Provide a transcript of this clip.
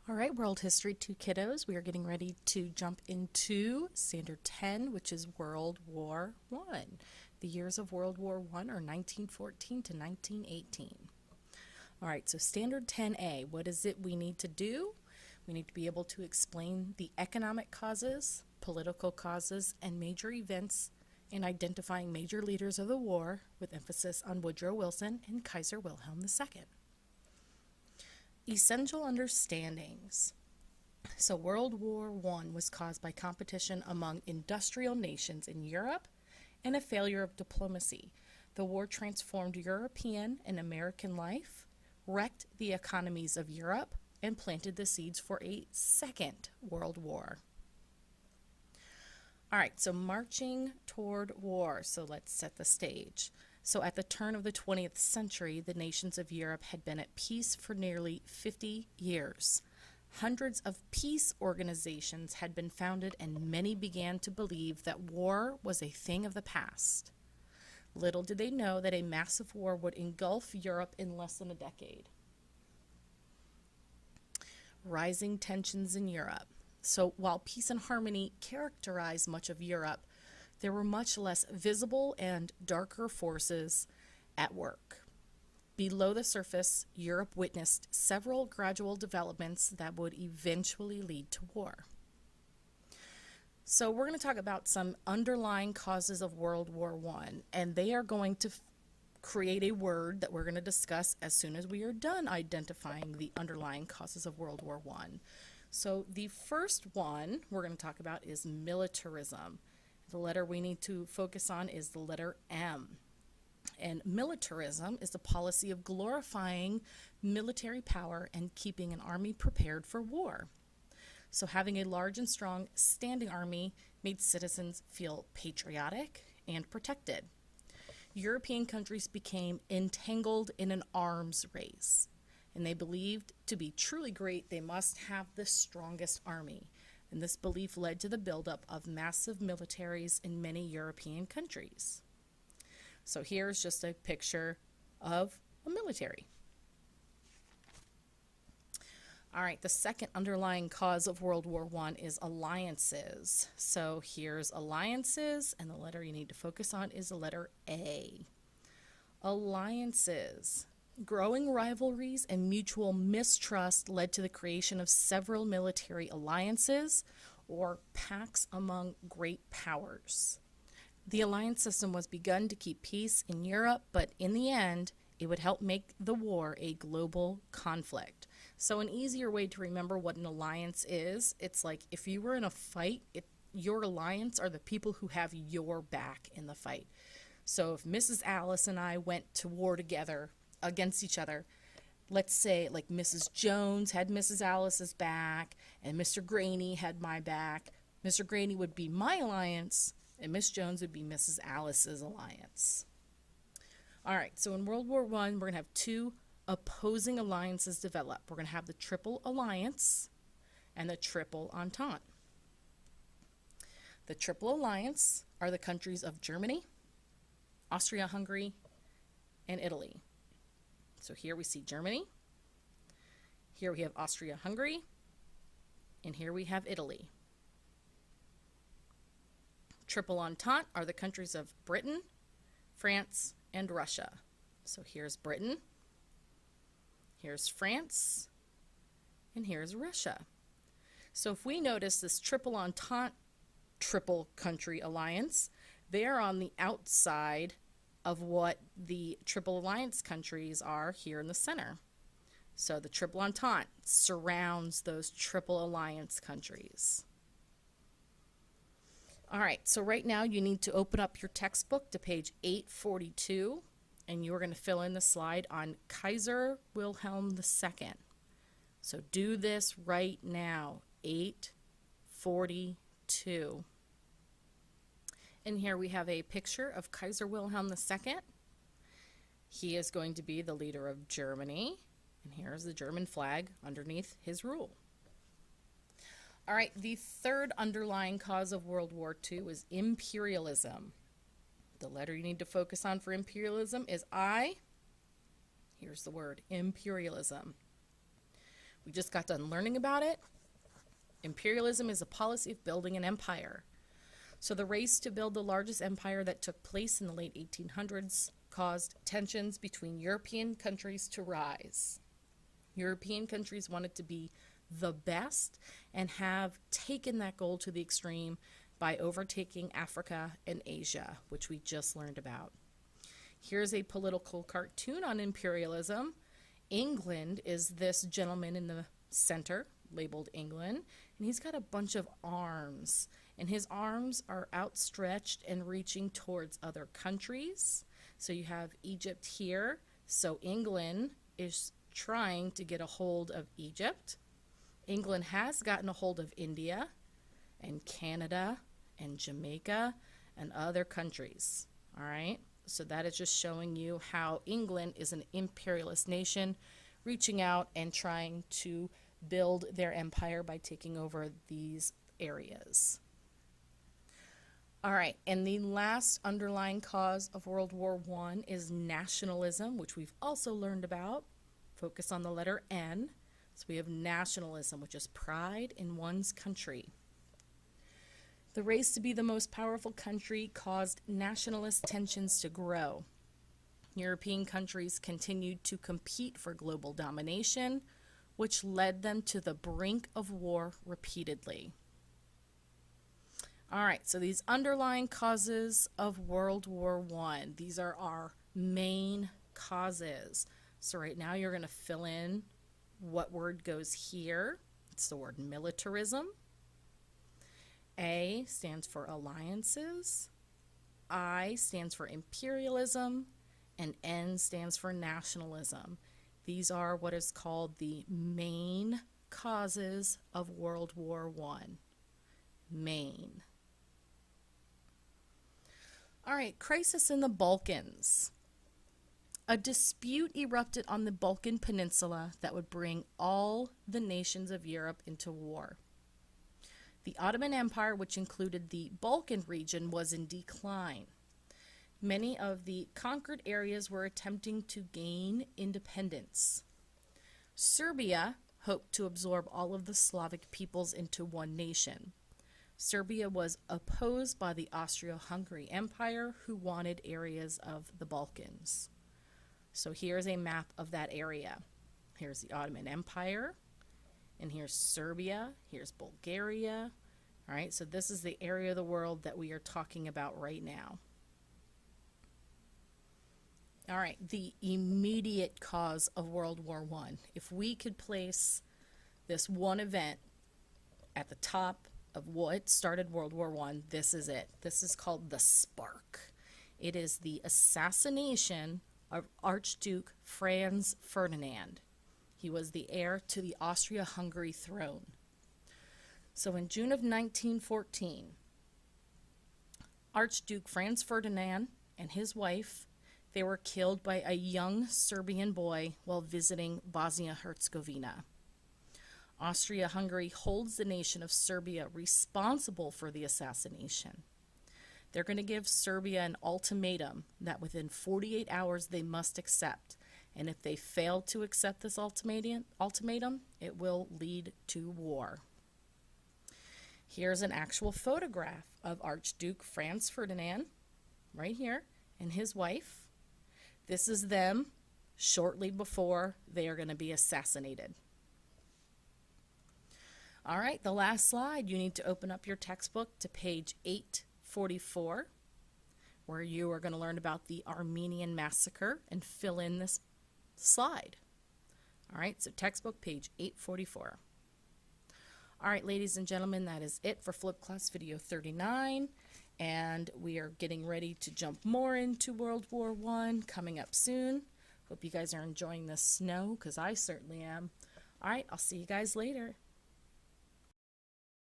All right, World History 2 kiddos, we are getting ready to jump into Standard 10, which is World War One. The years of World War One are 1914 to 1918. All right, so Standard 10A, what is it we need to do? We need to be able to explain the economic causes, political causes, and major events in identifying major leaders of the war, with emphasis on Woodrow Wilson and Kaiser Wilhelm II. Essential understandings. So World War One was caused by competition among industrial nations in Europe and a failure of diplomacy. The war transformed European and American life, wrecked the economies of Europe, and planted the seeds for a second world war. All right, so marching toward war. So let's set the stage. So at the turn of the 20th century, the nations of Europe had been at peace for nearly 50 years. Hundreds of peace organizations had been founded, and many began to believe that war was a thing of the past. Little did they know that a massive war would engulf Europe in less than a decade. Rising tensions in Europe. So while peace and harmony characterized much of Europe, there were much less visible and darker forces at work. Below the surface, Europe witnessed several gradual developments that would eventually lead to war. So we're going to talk about some underlying causes of World War I, and they are going to create a word that we're going to discuss as soon as we are done identifying the underlying causes of World War I. So the first one we're going to talk about is militarism. The letter we need to focus on is the letter M. And militarism is the policy of glorifying military power and keeping an army prepared for war. So having a large and strong standing army made citizens feel patriotic and protected. European countries became entangled in an arms race, and they believed to be truly great they must have the strongest army. And this belief led to the buildup of massive militaries in many European countries. So here's just a picture of a military. All right, the second underlying cause of World War I is alliances. So here's alliances, and the letter you need to focus on is the letter A. Alliances. Growing rivalries and mutual mistrust led to the creation of several military alliances, or pacts among great powers. The alliance system was begun to keep peace in Europe, but in the end, it would help make the war a global conflict. So an easier way to remember what an alliance is, it's like if you were in a fight, your alliance are the people who have your back in the fight. So if Mrs. Alice and I went to war together against each other, let's say like Mrs. Jones had Mrs. Alice's back and Mr. Graney had my back. Mr. Graney would be my alliance and Miss Jones would be Mrs. Alice's alliance. All right, so in World War I, we're going to have two opposing alliances develop. We're going to have the Triple Alliance and the Triple Entente. The Triple Alliance are the countries of Germany, Austria-Hungary, and Italy. So here we see Germany, here we have Austria-Hungary, and here we have Italy. Triple Entente are the countries of Britain, France, and Russia. So here's Britain, here's France, and here's Russia. So if we notice this Triple Entente triple country alliance, they are on the outside of what the Triple Alliance countries are here in the center. So the Triple Entente surrounds those Triple Alliance countries. All right, so right now you need to open up your textbook to page 842, and you're going to fill in the slide on Kaiser Wilhelm II. So do this right now, 842. And here we have a picture of Kaiser Wilhelm II. He is going to be the leader of Germany, and here's the German flag underneath his rule. All right, the third underlying cause of World War II is imperialism. The letter you need to focus on for imperialism is I. Here's the word, imperialism. We just got done learning about it. Imperialism is a policy of building an empire. So the race to build the largest empire that took place in the late 1800s caused tensions between European countries to rise. European countries wanted to be the best and have taken that goal to the extreme by overtaking Africa and Asia, which we just learned about. Here's a political cartoon on imperialism. England is this gentleman in the center, labeled England, and he's got a bunch of arms, and his arms are outstretched and reaching towards other countries. So you have Egypt here, so England is trying to get a hold of Egypt. England has gotten a hold of India and Canada and Jamaica and other countries. All right, so that is just showing you how England is an imperialist nation reaching out and trying to build their empire by taking over these areas. All right, and the last underlying cause of World War I is nationalism, which we've also learned about. Focus on the letter N. So we have nationalism, which is pride in one's country. The race to be the most powerful country caused nationalist tensions to grow. European countries continued to compete for global domination, which led them to the brink of war repeatedly. All right, so these underlying causes of World War I, these are our main causes. So right now you're going to fill in what word goes here. It's the word militarism. A stands for alliances. I stands for imperialism. And N stands for nationalism. These are what is called the main causes of World War I. Main. All right, crisis in the Balkans. A dispute erupted on the Balkan Peninsula that would bring all the nations of Europe into war. The Ottoman Empire, which included the Balkan region, was in decline. Many of the conquered areas were attempting to gain independence. Serbia hoped to absorb all of the Slavic peoples into one nation. Serbia was opposed by the Austro-Hungary Empire, who wanted areas of the Balkans. So here's a map of that area. Here's the Ottoman Empire, and here's Serbia, here's Bulgaria. All right, so this is the area of the world that we are talking about right now. All right, the immediate cause of World War I. If we could place this one event at the top of what started World War I, this is it. This is called the spark. It is the assassination of Archduke Franz Ferdinand. He was the heir to the Austria-Hungary throne. So in June of 1914, Archduke Franz Ferdinand and his wife, they were killed by a young Serbian boy while visiting Bosnia-Herzegovina. Austria-Hungary holds the nation of Serbia responsible for the assassination. They're going to give Serbia an ultimatum that within 48 hours they must accept. And if they fail to accept this ultimatum, it will lead to war. Here's an actual photograph of Archduke Franz Ferdinand, right here, and his wife. This is them shortly before they are going to be assassinated. All right, the last slide, you need to open up your textbook to page 844, where you are going to learn about the Armenian massacre and fill in this slide. All right, so textbook page 844. All right, ladies and gentlemen, that is it for Flip Class video 39. And we are getting ready to jump more into World War I coming up soon. Hope you guys are enjoying the snow, because I certainly am. All right, I'll see you guys later.